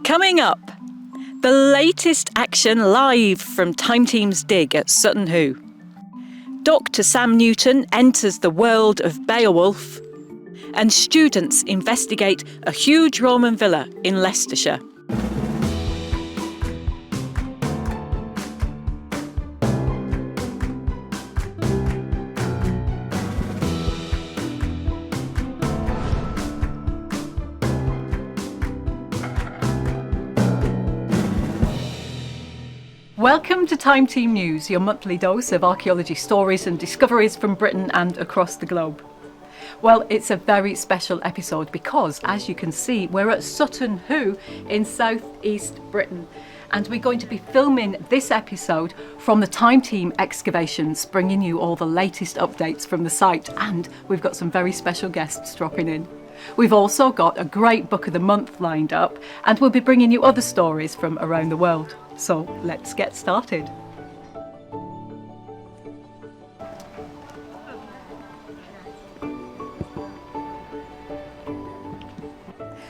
Coming up, the latest action live from Time Team's dig at Sutton Hoo. Dr. Sam Newton enters the world of Beowulf, and students investigate a huge Roman villa in Leicestershire. Welcome to Time Team News, your monthly dose of archaeology stories and discoveries from Britain and across the globe. Well, it's a very special episode because, as you can see, we're at Sutton Hoo in southeast Britain, and we're going to be filming this episode from the Time Team excavations, bringing you all the latest updates from the site, and we've got some very special guests dropping in. We've also got a great book of the month lined up, and we'll be bringing you other stories from around the world. So let's get started.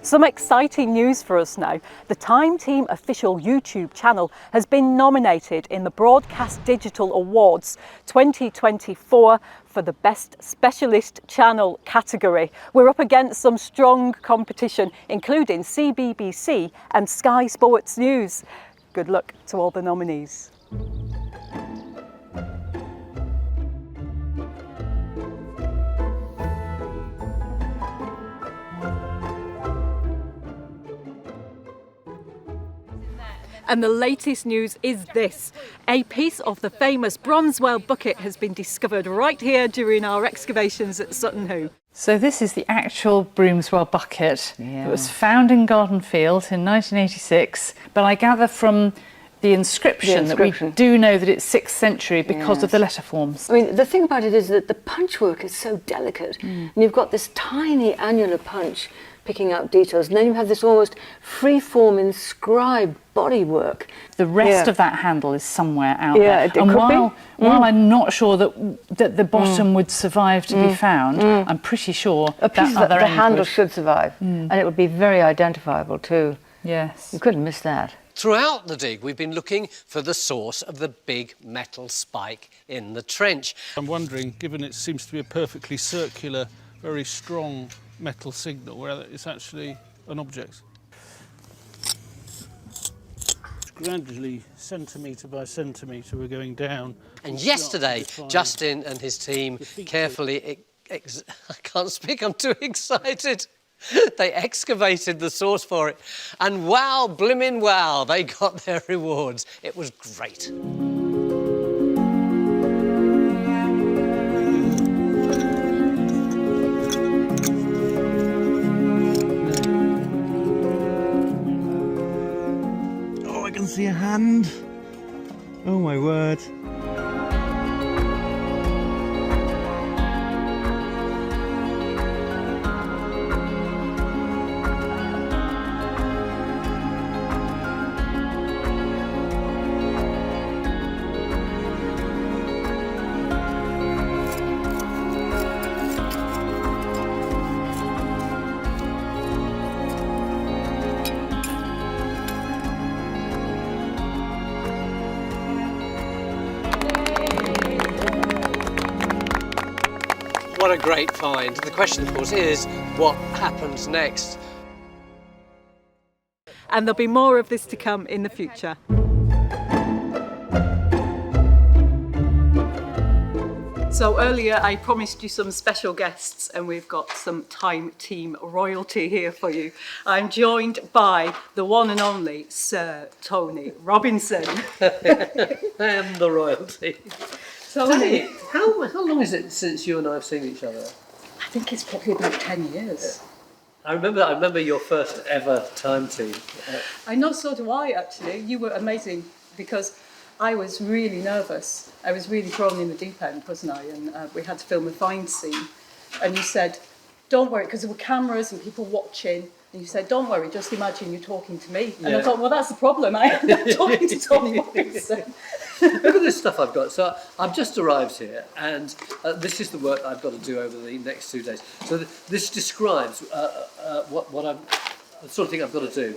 Some exciting news for us now. The Time Team official YouTube channel has been nominated in the Broadcast Digital Awards 2024 for the Best Specialist Channel category. We're up against some strong competition, including CBBC and Sky Sports News. Good luck to all the nominees. And the latest news is this. A piece of the famous Bronzewell bucket has been discovered right here during our excavations at Sutton Hoo. So this is the actual Bronzewell bucket. It was found in Garden Field in 1986, but I gather from the inscription that we do know that it's 6th century because of the letter forms. I mean, the thing about it is that the punch work is so delicate. And you've got this tiny annular punch picking out details, and then you have this almost free-form inscribed bodywork. The rest of that handle is somewhere out there. And while I'm not sure that the bottom would survive to be found, I'm pretty sure a piece of the handle should survive, and it would be very identifiable too. Yes. You couldn't miss that. Throughout the dig, we've been looking for the source of the big metal spike in the trench. I'm wondering, given it seems to be a perfectly circular, very strong metal signal, whether it's actually an object. Gradually, centimetre by centimetre, we're going down. And yesterday, Justin and his team carefully, I can't speak, I'm too excited. They excavated the source for it, and wow, blimmin' wow, they got their rewards. It was great. Oh, I can see a hand. Oh my word. What a great find. The question, of course, is what happens next? And there'll be more of this to come in the future. So earlier I promised you some special guests, and we've got some Time Team royalty here for you. I'm joined by the one and only Sir Tony Robinson. I am the royalty. Tony, how long is it since you and I have seen each other? I think it's probably about 10 years. I remember your first ever Time Team. I know, so do I actually. You were amazing because I was really nervous. I was really thrown in the deep end, wasn't I? And we had to film a find scene. And you said, don't worry, because there were cameras and people watching. And you said, don't worry, just imagine you're talking to me. And I thought, well, that's the problem. I am talking to Tony Robinson. Look at this stuff I've got. So I've just arrived here, and this is the work I've got to do over the next 2 days. So this describes what I'm, the sort of thing I've got to do.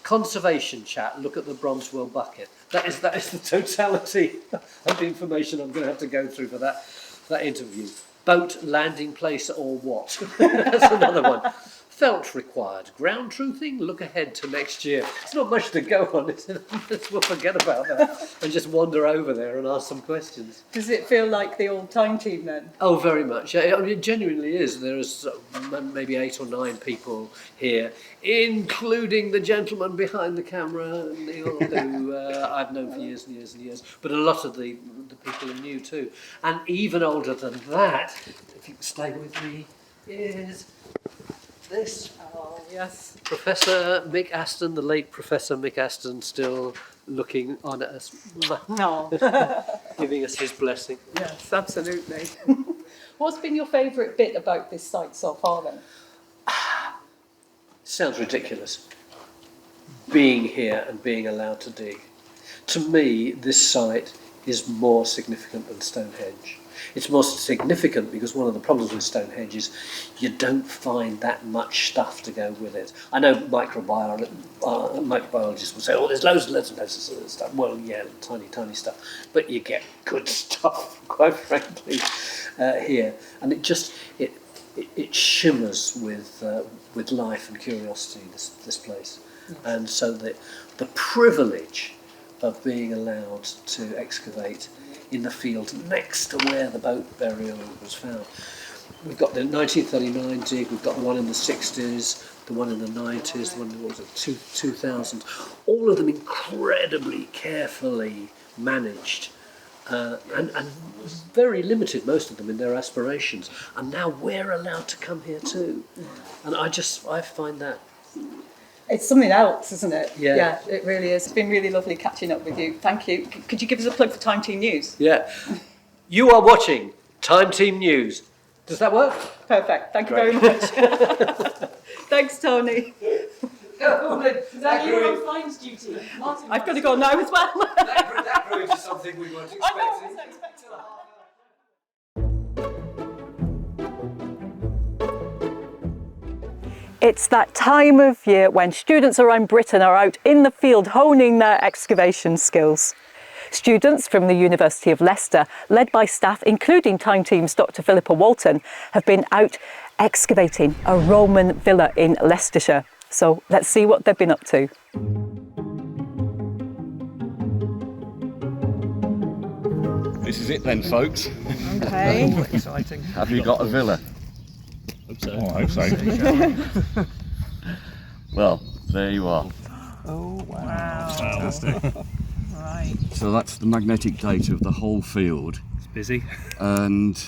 conservation chat, look at the Bromswell bucket. That is the totality of the information I'm going to have to go through for that interview. Boat, landing place, or what? That's another one. Felt required. Ground truthing, look ahead to next year. It's not much to go on, is it? We'll forget about that and just wander over there and ask some questions. Does it feel like the old time team then? Oh, very much. Yeah, I mean, it genuinely is. There is maybe 8 or 9 people here, including the gentleman behind the camera, Neil, who I've known for years and years and years. But a lot of the people are new too. And even older than that, if you can stay with me, is this. Oh, yes. Professor Mick Aston, the late Professor Mick Aston, still looking on at us, No. giving us his blessing. Yes, absolutely. What's been your favourite bit about this site so far then? Sounds ridiculous. Being here and being allowed to dig. To me, this site is more significant than Stonehenge. It's more significant because one of the problems with Stonehenge is you don't find that much stuff to go with it. I know microbiologists will say, oh, there's loads and loads of stuff. Well, yeah, tiny stuff. But you get good stuff, quite frankly, here. And it shimmers with life and curiosity, this place. And so the privilege of being allowed to excavate in the field next to where the boat burial was found. We've got the 1939 dig, we've got the one in the 60s, the one in the 90s, the one in the 2000s, all of them incredibly carefully managed and very limited, most of them, in their aspirations. And now we're allowed to come here too. And I find that... It's something else, isn't it? Yeah. Yeah, it really is. It's been really lovely catching up with you. Thank you. Could you give us a plug for Time Team News? Yeah. You are watching Time Team News. Does that work? Perfect. Thank you very much. Thanks, Tony. Is that you on fines duty? Martin, I've got to go now as well. that grew into something we weren't expecting. I know, I wasn't expecting that. It's that time of year when students around Britain are out in the field honing their excavation skills. Students from the University of Leicester, led by staff including Time Team's Dr. Philippa Walton, have been out excavating a Roman villa in Leicestershire. So let's see what they've been up to. This is it then, folks. Okay. Exciting. Have you got a villa? Hope so. Oh, I hope so. Well, there you are. Oh, wow. Fantastic. Right. So that's the magnetic data of the whole field. It's busy. And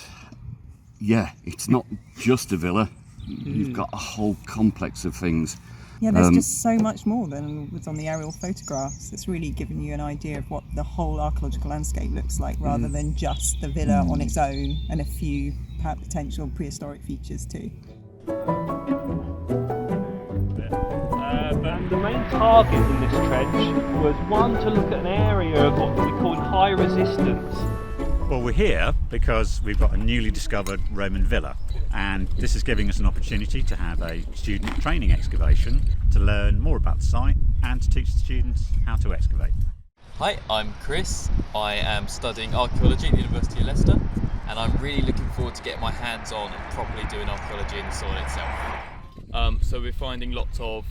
yeah, it's not just a villa. You've got a whole complex of things. Yeah, there's just so much more than was on the aerial photographs. It's really giving you an idea of what the whole archaeological landscape looks like, rather than just the villa on its own and a few potential prehistoric features too. And the main target in this trench was one, to look at an area of what we call high resistance. Well, we're here because we've got a newly discovered Roman villa, and this is giving us an opportunity to have a student training excavation to learn more about the site and to teach the students how to excavate. Hi, I'm Chris. I am studying archaeology at the University of Leicester, and I'm really looking forward to getting my hands on and properly doing archaeology in the soil itself. So we're finding lots of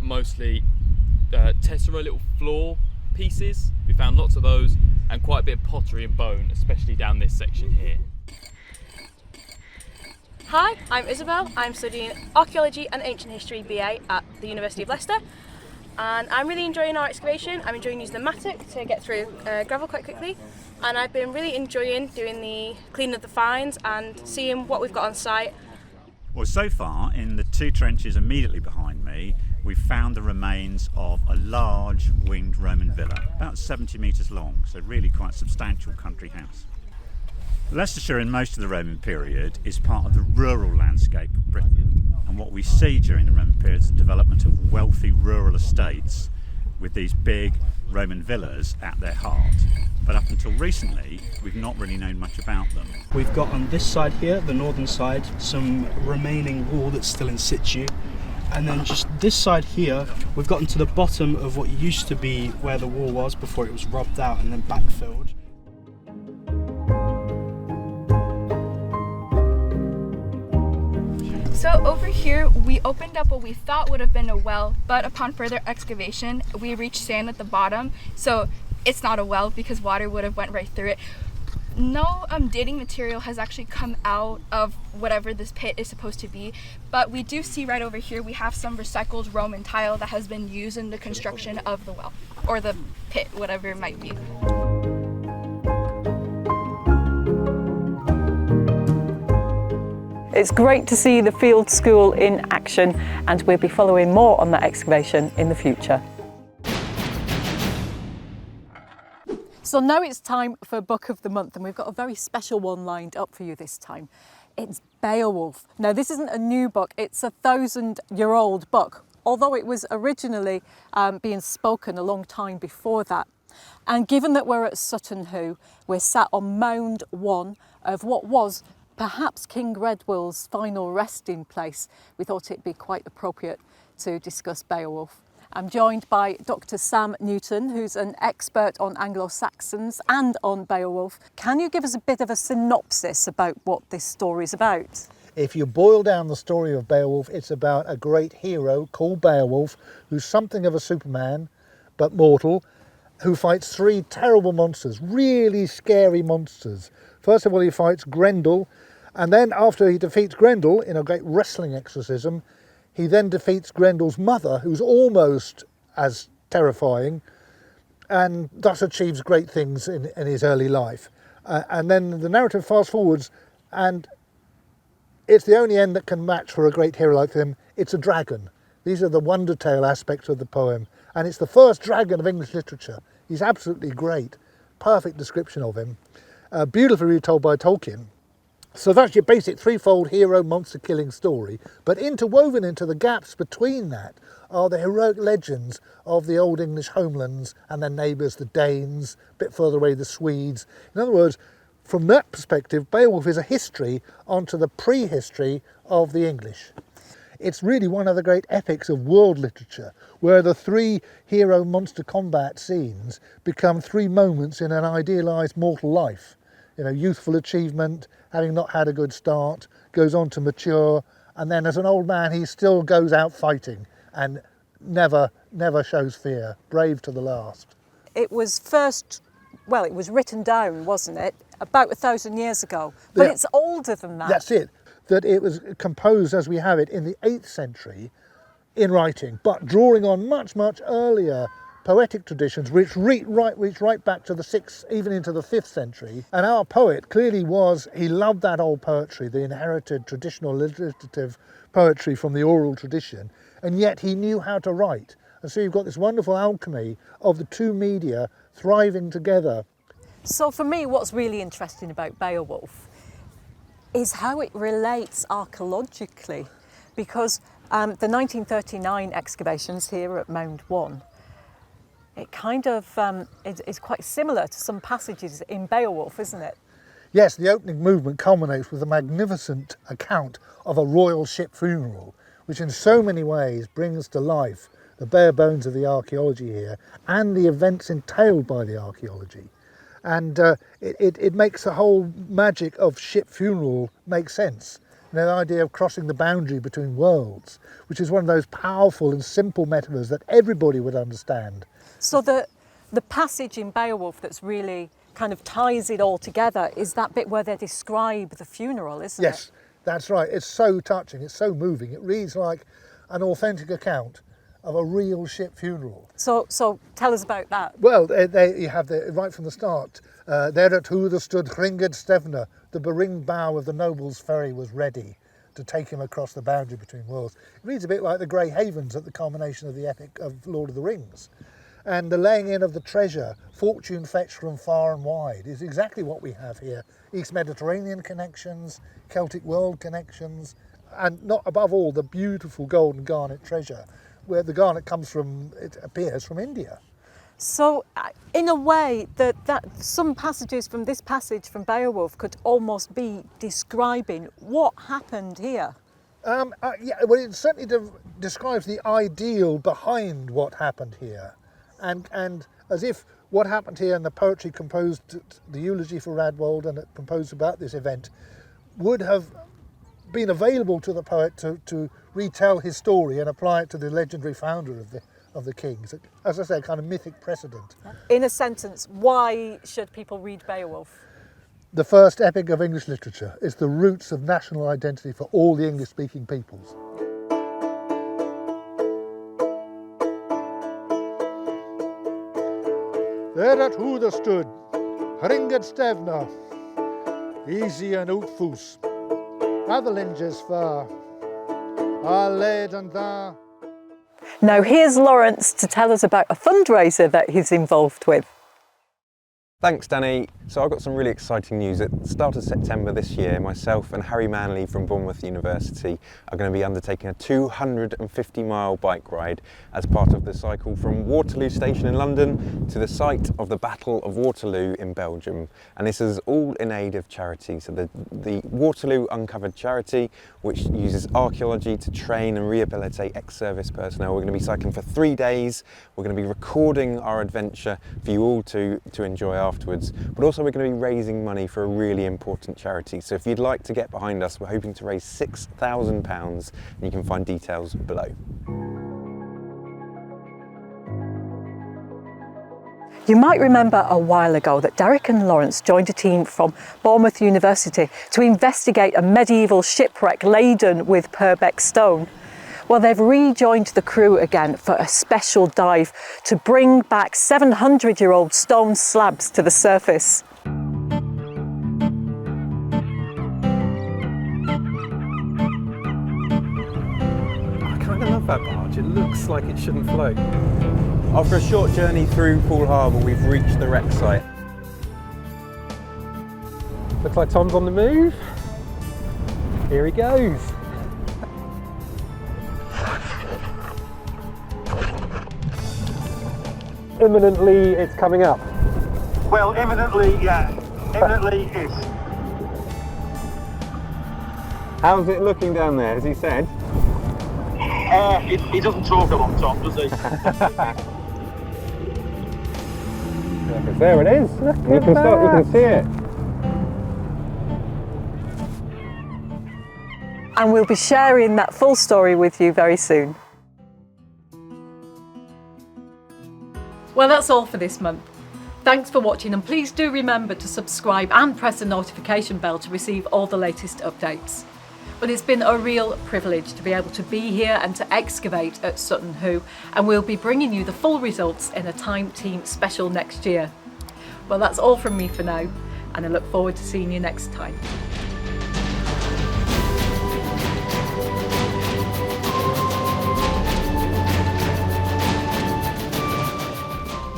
mostly tessera, little floor pieces. We found lots of those, and quite a bit of pottery and bone, especially down this section here. Hi, I'm Isabel. I'm studying Archaeology and Ancient History BA at the University of Leicester, and I'm really enjoying our excavation. I'm enjoying using the mattock to get through gravel quite quickly, and I've been really enjoying doing the cleaning of the finds and seeing what we've got on site. Well, so far in the 2 trenches immediately behind me, we've found the remains of a large winged Roman villa, about 70 metres long, so really quite a substantial country house. Leicestershire in most of the Roman period is part of the rural landscape of Britain, and what we see during the Roman period is the development of wealthy rural estates with these big Roman villas at their heart. But up until recently, we've not really known much about them. We've got on this side here, the northern side, some remaining wall that's still in situ, And then just this side here, we've gotten to the bottom of what used to be where the wall was before it was rubbed out and then backfilled. So over here we opened up what we thought would have been a well, but upon further excavation we reached sand at the bottom, so it's not a well because water would have went right through it. No dating material has actually come out of whatever this pit is supposed to be, but we do see right over here we have some recycled Roman tile that has been used in the construction of the well, or the pit, whatever it might be. It's great to see the field school in action, and we'll be following more on that excavation in the future. So now it's time for Book of the Month, and we've got a very special one lined up for you this time. It's Beowulf. Now this isn't a new book, it's a 1,000-year-old book, although it was originally being spoken a long time before that. And given that we're at Sutton Hoo, we're sat on Mound 1 of what was perhaps King Redwill's final resting place, we thought it'd be quite appropriate to discuss Beowulf. I'm joined by Dr. Sam Newton, who's an expert on Anglo-Saxons and on Beowulf. Can you give us a bit of a synopsis about what this story's about? If you boil down the story of Beowulf, it's about a great hero called Beowulf, who's something of a Superman, but mortal, who fights 3 terrible monsters, really scary monsters. First of all, he fights Grendel, and then after he defeats Grendel in a great wrestling exorcism, he then defeats Grendel's mother, who's almost as terrifying, and thus achieves great things in his early life. And then the narrative fast forwards, and it's the only end that can match for a great hero like him. It's a dragon. These are the wonder tale aspects of the poem, and it's the first dragon of English literature. He's absolutely great. Perfect description of him. Beautifully retold by Tolkien. So that's your basic threefold hero monster killing story, but interwoven into the gaps between that are the heroic legends of the old English homelands and their neighbours, the Danes, a bit further away the Swedes. In other words, from that perspective, Beowulf is a history onto the prehistory of the English. It's really one of the great epics of world literature, where the 3 hero monster combat scenes become 3 moments in an idealised mortal life. You know, youthful achievement, having not had a good start, goes on to mature, and then as an old man he still goes out fighting and never shows fear, brave to the last. It was it was written down, wasn't it, about 1,000 years ago, but yeah, it's older than that. That's it, that it was composed as we have it in the 8th century in writing, but drawing on much, much earlier poetic traditions which reach right back to the 6th, even into the 5th century. And our poet clearly he loved that old poetry, the inherited traditional alliterative poetry from the oral tradition, and yet he knew how to write. And so you've got this wonderful alchemy of the 2 media thriving together. So for me, what's really interesting about Beowulf is how it relates archaeologically, because the 1939 excavations here at Mound 1, it kind of is quite similar to some passages in Beowulf, isn't it? Yes, the opening movement culminates with a magnificent account of a royal ship funeral, which in so many ways brings to life the bare bones of the archaeology here and the events entailed by the archaeology. And it makes the whole magic of ship funeral make sense. And the idea of crossing the boundary between worlds, which is one of those powerful and simple metaphors that everybody would understand. So the passage in Beowulf that's really kind of ties it all together is that bit where they describe the funeral, isn't it? Yes, that's right. It's so touching, it's so moving. It reads like an authentic account of a real ship funeral. So tell us about that. Well, you have right from the start. There at Hoover stood Hringed Stevner, the beringed bow of the noble's ferry was ready to take him across the boundary between worlds. It reads a bit like the Grey Havens at the culmination of the epic of Lord of the Rings. And the laying in of the treasure, fortune fetched from far and wide, is exactly what we have here. East Mediterranean connections, Celtic world connections, and not above all the beautiful gold and garnet treasure, where the garnet comes from, it appears, from India. So in a way that some passages from this passage from Beowulf could almost be describing what happened here. Yeah, well, it certainly describes the ideal behind what happened here, and as if what happened here and the poetry composed, the eulogy for Radwold and composed about this event, would have been available to the poet to retell his story and apply it to the legendary founder of the kings. As I say, a kind of mythic precedent. In a sentence, why should people read Beowulf? The first epic of English literature is the roots of national identity for all the English-speaking peoples. There at Hooder stood, Hringed Stevna, easy and outfoos, Avalanches far, our led and da. Now here's Lawrence to tell us about a fundraiser that he's involved with. Thanks, Dani. So I've got some really exciting news. At the start of September this year, myself and Harry Manley from Bournemouth University are going to be undertaking a 250-mile bike ride as part of the cycle from Waterloo Station in London to the site of the Battle of Waterloo in Belgium. And this is all in aid of charity. So the Waterloo Uncovered charity, which uses archaeology to train and rehabilitate ex-service personnel. We're going to be cycling for 3 days. We're going to be recording our adventure for you all to enjoy afterwards. But also we're going to be raising money for a really important charity. So if you'd like to get behind us, we're hoping to raise £6,000 and you can find details below. You might remember a while ago that Derek and Lawrence joined a team from Bournemouth University to investigate a medieval shipwreck laden with Purbeck stone. Well, they've rejoined the crew again for a special dive to bring back 700-year-old stone slabs to the surface. I kind of love that barge. It looks like it shouldn't float. After a short journey through Poole Harbour, we've reached the wreck site. Looks like Tom's on the move. Here he goes. Imminently, it's coming up. Well, imminently, yeah. Imminently is. How's it looking down there, as he said? He doesn't talk a lot, Tom, does he? There it is. You can see it. And we'll be sharing that full story with you very soon. Well, that's all for this month. Thanks for watching, and please do remember to subscribe and press the notification bell to receive all the latest updates. But it's been a real privilege to be able to be here and to excavate at Sutton Hoo, and we'll be bringing you the full results in a Time Team special next year. Well, that's all from me for now, and I look forward to seeing you next time.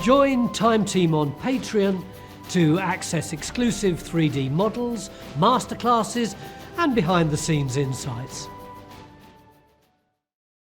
Join Time Team on Patreon to access exclusive 3D models, masterclasses and behind the scenes insights.